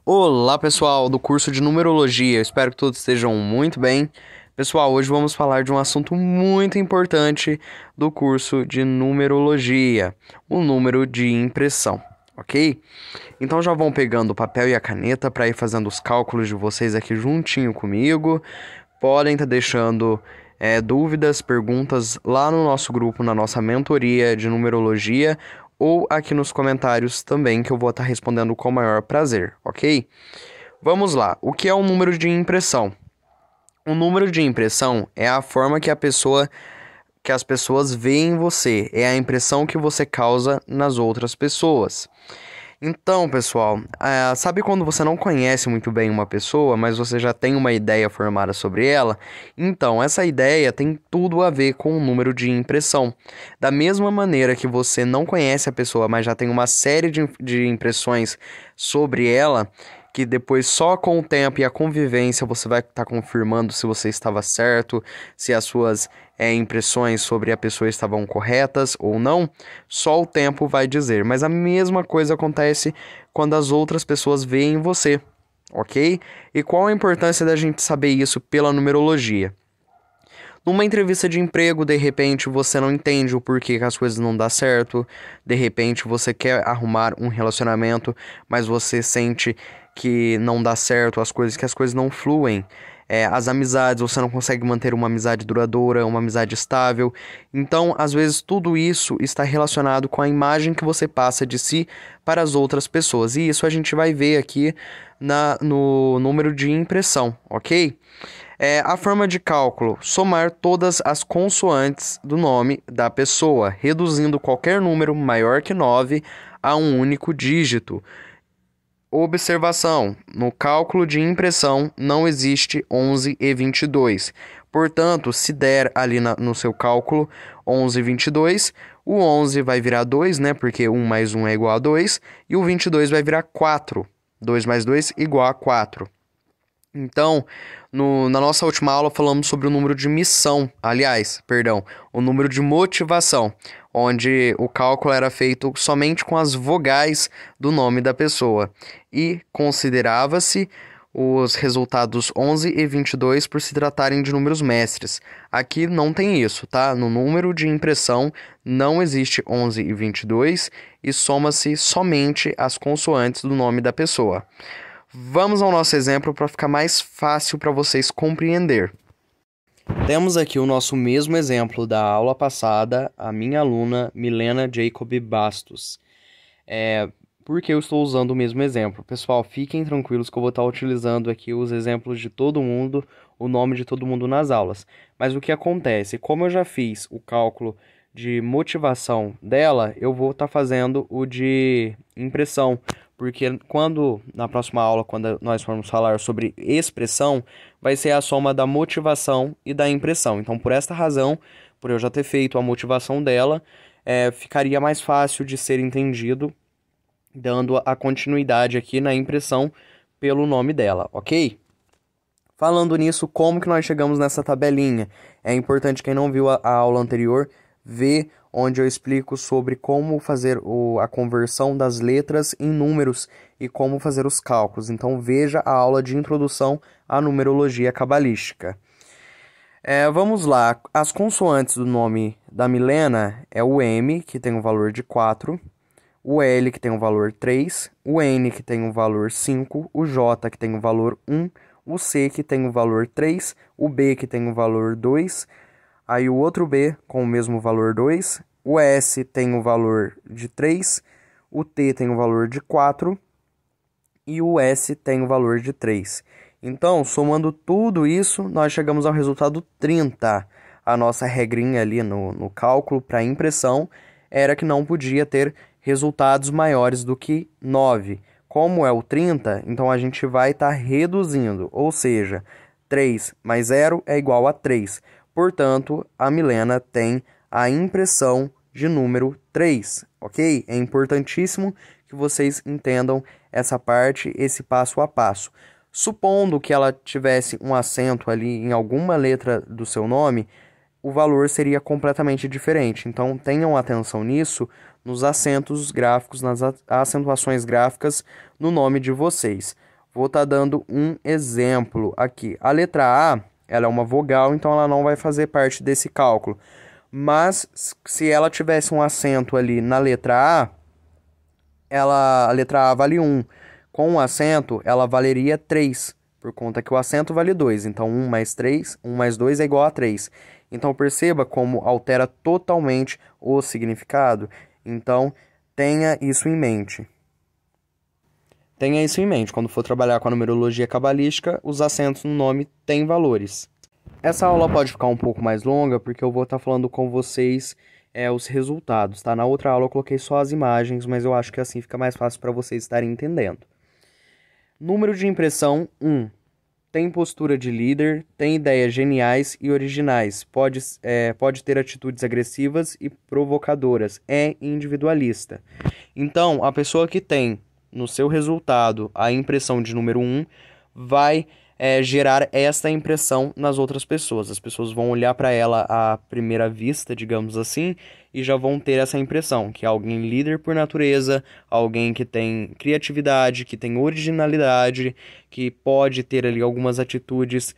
Olá pessoal do curso de Numerologia, eu espero que todos estejam muito bem. Pessoal, hoje vamos falar de um assunto muito importante do curso de Numerologia, o número de impressão, ok? Então já vão pegando o papel e a caneta para ir fazendo os cálculos de vocês aqui juntinho comigo. Podem estar deixando dúvidas, perguntas lá no nosso grupo, na nossa mentoria de Numerologia, ou aqui nos comentários também, que eu vou estar respondendo com o maior prazer, ok? Vamos lá, o que é um número de impressão? O número de impressão é a forma que as pessoas veem você, é a impressão que você causa nas outras pessoas. Então, pessoal, sabe quando você não conhece muito bem uma pessoa, mas você já tem uma ideia formada sobre ela? Então, essa ideia tem tudo a ver com o número de impressão. Da mesma maneira que você não conhece a pessoa, mas já tem uma série de impressões sobre ela, que depois só com o tempo e a convivência você vai estar confirmando se você estava certo, se as suas impressões sobre a pessoa estavam corretas ou não, só o tempo vai dizer. Mas a mesma coisa acontece quando as outras pessoas veem você, ok? E qual a importância da gente saber isso pela numerologia? Numa entrevista de emprego, de repente você não entende o porquê que as coisas não dão certo, de repente você quer arrumar um relacionamento, mas você sente que não dá certo, que as coisas não fluem. As amizades, você não consegue manter uma amizade duradoura, uma amizade estável. Então, às vezes, tudo isso está relacionado com a imagem que você passa de si para as outras pessoas. E isso a gente vai ver aqui no número de impressão, ok? A forma de cálculo: somar todas as consoantes do nome da pessoa, reduzindo qualquer número maior que 9 a um único dígito. Observação: no cálculo de impressão não existe 11 e 22. Portanto, se der ali no seu cálculo 11 e 22, o 11 vai virar 2, né? Porque 1 mais 1 é igual a 2. E o 22 vai virar 4. 2 mais 2 igual a 4. Então, na nossa última aula falamos sobre o número de missão, o número de motivação, onde o cálculo era feito somente com as vogais do nome da pessoa e considerava-se os resultados 11 e 22 por se tratarem de números mestres. Aqui não tem isso, tá? No número de impressão não existe 11 e 22 e soma-se somente as consoantes do nome da pessoa. Vamos ao nosso exemplo para ficar mais fácil para vocês compreender. Temos aqui o nosso mesmo exemplo da aula passada, a minha aluna Milena Jacob Bastos. Por que eu estou usando o mesmo exemplo? Pessoal, fiquem tranquilos que eu vou estar utilizando aqui os exemplos de todo mundo, o nome de todo mundo nas aulas. Mas o que acontece? Como eu já fiz o cálculo de motivação dela, eu vou estar fazendo o de impressão. Porque na próxima aula, quando nós formos falar sobre expressão, vai ser a soma da motivação e da impressão. Então, por esta razão, por eu já ter feito a motivação dela, ficaria mais fácil de ser entendido, dando a continuidade aqui na impressão pelo nome dela, ok? Falando nisso, como que nós chegamos nessa tabelinha? É importante, quem não viu a aula anterior, ver onde eu explico sobre como fazer a conversão das letras em números e como fazer os cálculos. Então veja a aula de introdução à numerologia cabalística. Vamos lá, as consoantes do nome da Milena é o M, que tem um valor de 4, o L, que tem um valor 3, o N, que tem um valor 5, o J, que tem um valor 1, o C, que tem um valor 3, o B, que tem um valor 2, aí o outro B com o mesmo valor 2, o S tem o valor de 3, o T tem o valor de 4 e o S tem o valor de 3. Então, somando tudo isso, nós chegamos ao resultado 30. A nossa regrinha ali no cálculo para impressão era que não podia ter resultados maiores do que 9. Como é o 30, então a gente vai estar reduzindo, ou seja, 3 mais 0 é igual a 3. Portanto, a Milena tem a impressão de número 3, ok? É importantíssimo que vocês entendam essa parte, esse passo a passo. Supondo que ela tivesse um acento ali em alguma letra do seu nome, o valor seria completamente diferente. Então, tenham atenção nisso, nos acentos gráficos, nas acentuações gráficas no nome de vocês. Vou estar dando um exemplo aqui. A letra A, ela é uma vogal, então ela não vai fazer parte desse cálculo. Mas se ela tivesse um acento ali na letra A, a letra A vale 1. Com o acento, ela valeria 3, por conta que o acento vale 2. Então 1 mais 3, 1 mais 2 é igual a 3. Então perceba como altera totalmente o significado. Então tenha isso em mente. Tenha isso em mente, quando for trabalhar com a numerologia cabalística, os acentos no nome têm valores. Essa aula pode ficar um pouco mais longa, porque eu vou estar falando com vocês os resultados, tá? Na outra aula eu coloquei só as imagens, mas eu acho que assim fica mais fácil para vocês estarem entendendo. Número de impressão 1. Tem postura de líder, tem ideias geniais e originais, pode ter atitudes agressivas e provocadoras, é individualista. Então, a pessoa que tem no seu resultado a impressão de número 1 vai gerar esta impressão nas outras pessoas. As pessoas vão olhar para ela à primeira vista, digamos assim, e já vão ter essa impressão, que é alguém líder por natureza, alguém que tem criatividade, que tem originalidade, que pode ter ali algumas atitudes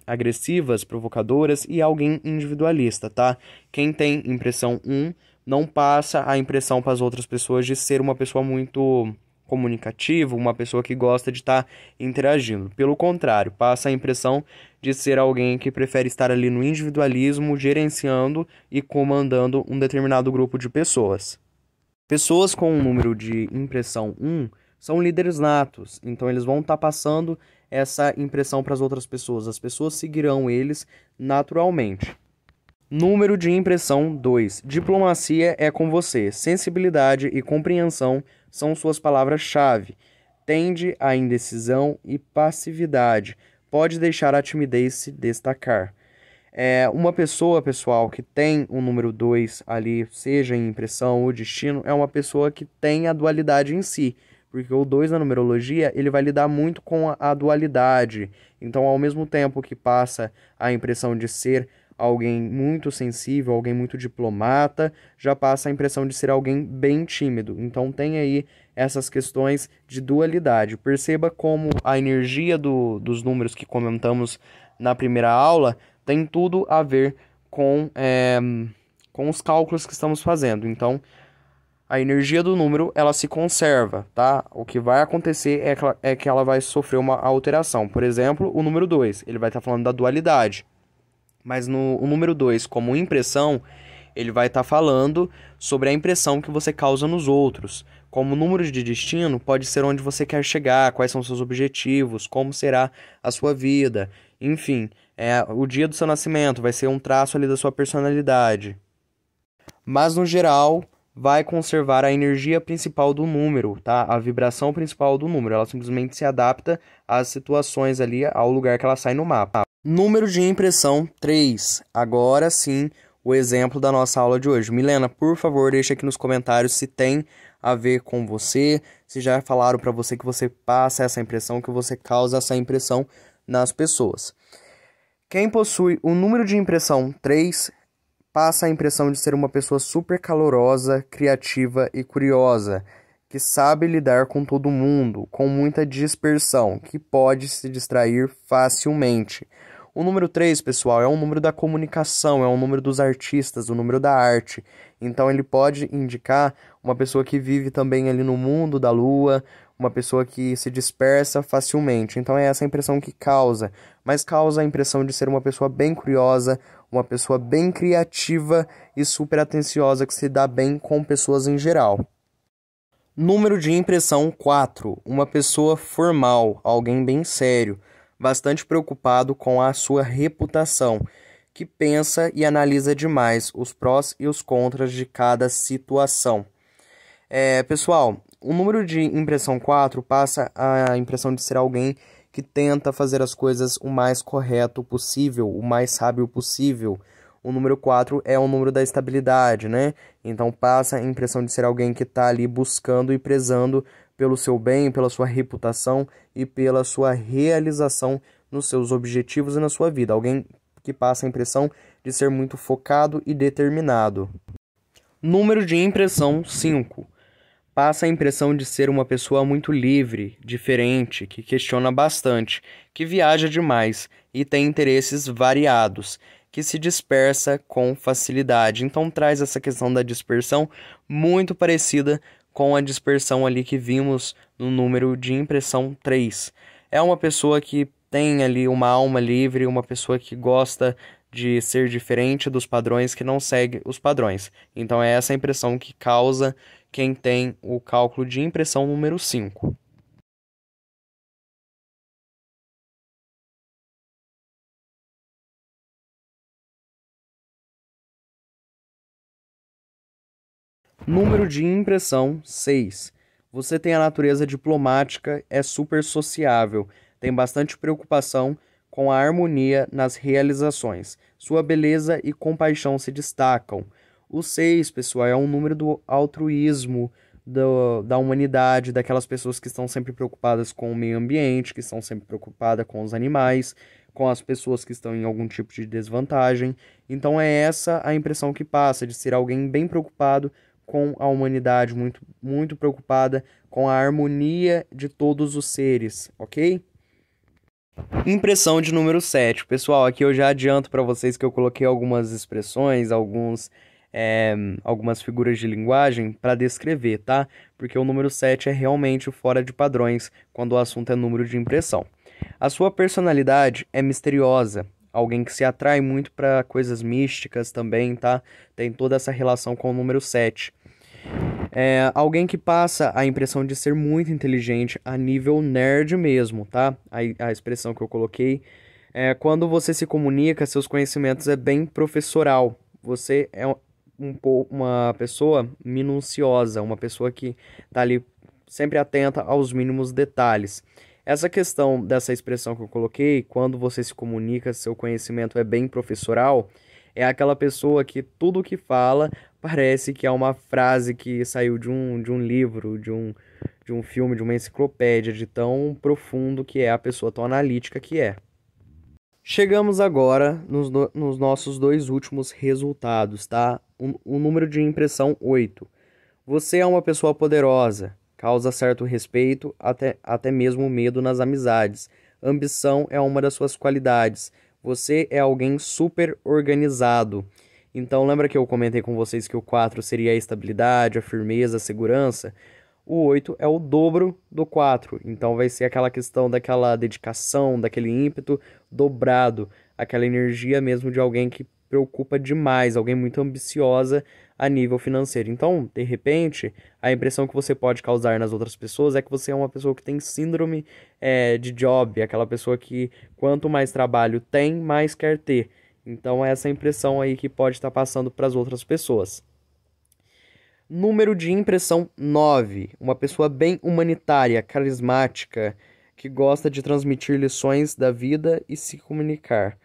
agressivas, provocadoras, e alguém individualista, tá? Quem tem impressão 1 não passa a impressão para as outras pessoas de ser uma pessoa muito comunicativo, uma pessoa que gosta de estar interagindo. Pelo contrário, passa a impressão de ser alguém que prefere estar ali no individualismo, gerenciando e comandando um determinado grupo de pessoas. Pessoas com um número de impressão 1 são líderes natos, então eles vão estar passando essa impressão para as outras pessoas. As pessoas seguirão eles naturalmente. Número de impressão 2. Diplomacia é com você. Sensibilidade e compreensão são suas palavras-chave. Tende à indecisão e passividade. Pode deixar a timidez se destacar. Uma pessoa, pessoal, que tem o número 2 ali, seja em impressão ou destino, é uma pessoa que tem a dualidade em si. Porque o 2 na numerologia, ele vai lidar muito com a dualidade. Então, ao mesmo tempo que passa a impressão de ser alguém muito sensível, alguém muito diplomata, já passa a impressão de ser alguém bem tímido. Então tem aí essas questões de dualidade. Perceba como a energia dos números que comentamos na primeira aula tem tudo a ver com os cálculos que estamos fazendo. Então, a energia do número, ela se conserva, tá? O que vai acontecer é que ela vai sofrer uma alteração. Por exemplo, o número 2, ele vai estar falando da dualidade. Mas o número 2, como impressão, ele vai estar falando sobre a impressão que você causa nos outros. Como número de destino, pode ser onde você quer chegar, quais são seus objetivos, como será a sua vida. Enfim, o dia do seu nascimento vai ser um traço ali da sua personalidade. Mas, no geral, vai conservar a energia principal do número, tá? A vibração principal do número. Ela simplesmente se adapta às situações ali, ao lugar que ela sai no mapa. Número de impressão 3. Agora sim, o exemplo da nossa aula de hoje. Milena, por favor, deixa aqui nos comentários se tem a ver com você, se já falaram para você que você passa essa impressão, que você causa essa impressão nas pessoas. Quem possui o número de impressão 3 passa a impressão de ser uma pessoa super calorosa, criativa e curiosa, que sabe lidar com todo mundo, com muita dispersão, que pode se distrair facilmente. O número 3, pessoal, é um número da comunicação, é um número dos artistas, o número da arte. Então ele pode indicar uma pessoa que vive também ali no mundo da lua, uma pessoa que se dispersa facilmente. Então é essa a impressão que causa, mas causa a impressão de ser uma pessoa bem curiosa, uma pessoa bem criativa e super atenciosa que se dá bem com pessoas em geral. Número de impressão 4, uma pessoa formal, alguém bem sério, bastante preocupado com a sua reputação, que pensa e analisa demais os prós e os contras de cada situação. Pessoal, o número de impressão 4 passa a impressão de ser alguém que tenta fazer as coisas o mais correto possível, o mais sábio possível. O número 4 é o número da estabilidade, né? Então passa a impressão de ser alguém que está ali buscando e prezando pelo seu bem, pela sua reputação e pela sua realização nos seus objetivos e na sua vida. Alguém que passa a impressão de ser muito focado e determinado. Número de impressão 5. Passa a impressão de ser uma pessoa muito livre, diferente, que questiona bastante, que viaja demais e tem interesses variados, que se dispersa com facilidade. Então traz essa questão da dispersão muito parecida com a dispersão ali que vimos no número de impressão 3. É uma pessoa que tem ali uma alma livre, uma pessoa que gosta de ser diferente dos padrões, que não segue os padrões. Então é essa impressão que causa quem tem o cálculo de impressão número 5. Número de impressão 6. Você tem a natureza diplomática, é super sociável, tem bastante preocupação com a harmonia nas realizações. Sua beleza e compaixão se destacam. O 6, pessoal, é um número do altruísmo, da humanidade, daquelas pessoas que estão sempre preocupadas com o meio ambiente, que estão sempre preocupadas com os animais, com as pessoas que estão em algum tipo de desvantagem. Então é essa a impressão que passa, de ser alguém bem preocupado com a humanidade, muito, muito preocupada com a harmonia de todos os seres, ok? Impressão de número 7. Pessoal, aqui eu já adianto para vocês que eu coloquei algumas expressões, algumas figuras de linguagem para descrever, tá? Porque o número 7 é realmente fora de padrões quando o assunto é número de impressão. A sua personalidade é misteriosa, alguém que se atrai muito para coisas místicas também, tá? Tem toda essa relação com o número 7. Alguém que passa a impressão de ser muito inteligente a nível nerd mesmo, tá? A expressão que eu coloquei. Quando você se comunica, seus conhecimentos é bem professoral. Você é uma pessoa minuciosa, uma pessoa que tá ali sempre atenta aos mínimos detalhes. Essa questão dessa expressão que eu coloquei, quando você se comunica, seu conhecimento é bem professoral, é aquela pessoa que tudo que fala parece que é uma frase que saiu de um livro, de um filme, de uma enciclopédia, de tão profundo que é a pessoa, tão analítica que é. Chegamos agora nos nossos dois últimos resultados, tá? O número de impressão 8. Você é uma pessoa poderosa, causa certo respeito, até mesmo medo nas amizades. Ambição é uma das suas qualidades. Você é alguém super organizado. Então, lembra que eu comentei com vocês que o 4 seria a estabilidade, a firmeza, a segurança? O 8 é o dobro do 4. Então, vai ser aquela questão daquela dedicação, daquele ímpeto dobrado, aquela energia mesmo de alguém que preocupa demais, alguém muito ambiciosa a nível financeiro. Então, de repente, a impressão que você pode causar nas outras pessoas é que você é uma pessoa que tem síndrome de job, aquela pessoa que quanto mais trabalho tem, mais quer ter. Então, é essa impressão aí que pode estar passando para as outras pessoas. Número de impressão 9. Uma pessoa bem humanitária, carismática, que gosta de transmitir lições da vida e se comunicar,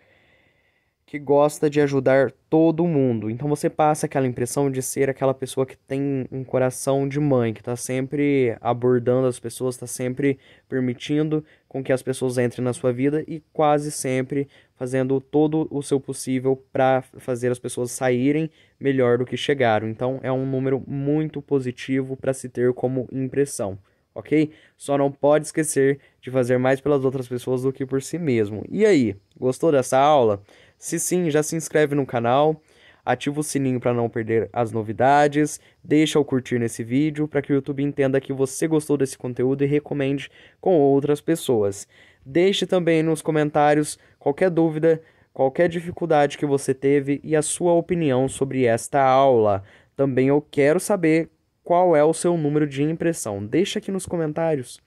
que gosta de ajudar todo mundo. Então você passa aquela impressão de ser aquela pessoa que tem um coração de mãe, que está sempre abordando as pessoas, está sempre permitindo com que as pessoas entrem na sua vida e quase sempre fazendo todo o seu possível para fazer as pessoas saírem melhor do que chegaram. Então é um número muito positivo para se ter como impressão. Ok? Só não pode esquecer de fazer mais pelas outras pessoas do que por si mesmo. E aí, gostou dessa aula? Se sim, já se inscreve no canal, ativa o sininho para não perder as novidades, deixa o curtir nesse vídeo para que o YouTube entenda que você gostou desse conteúdo e recomende com outras pessoas. Deixe também nos comentários qualquer dúvida, qualquer dificuldade que você teve e a sua opinião sobre esta aula. Também eu quero saber qual é o seu número de impressão. Deixa aqui nos comentários.